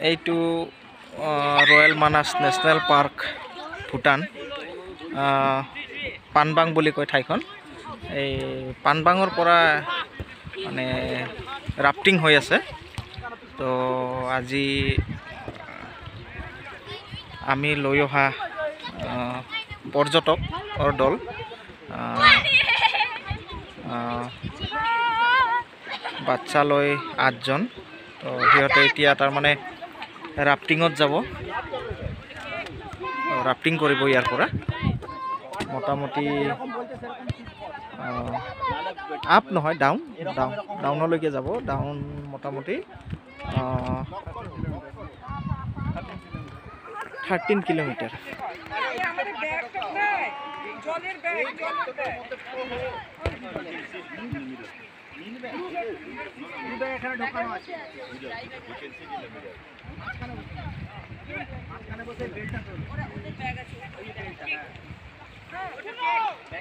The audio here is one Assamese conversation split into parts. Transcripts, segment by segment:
এইটো royal Manas national park Bhutan পানবাং বুলি কয় ঠাইখন। এই পানবাঙৰ পৰা মানে ৰাফটিং হৈ আছে। তো আজি আমি লৈ অহা পৰ্যটকৰ দল বাচ্চা লৈ 8জন। তো সিহঁতে এতিয়া তাৰমানে ৰাফটিঙত যাব, ৰাফটিং কৰিব ইয়াৰ পৰা মোটামুটি আপ নহয় ডাউনলৈকে যাব। ডাউন মোটামুটি 13 কিলোমিটার।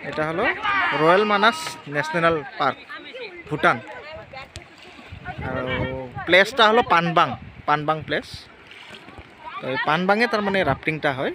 এটা হলো royal Manas national park Bhutan. আর প্লেসটা হলো পানবাং প্লেস। তো এই পানবাঙে তার মানে রাফটিংটা হয়।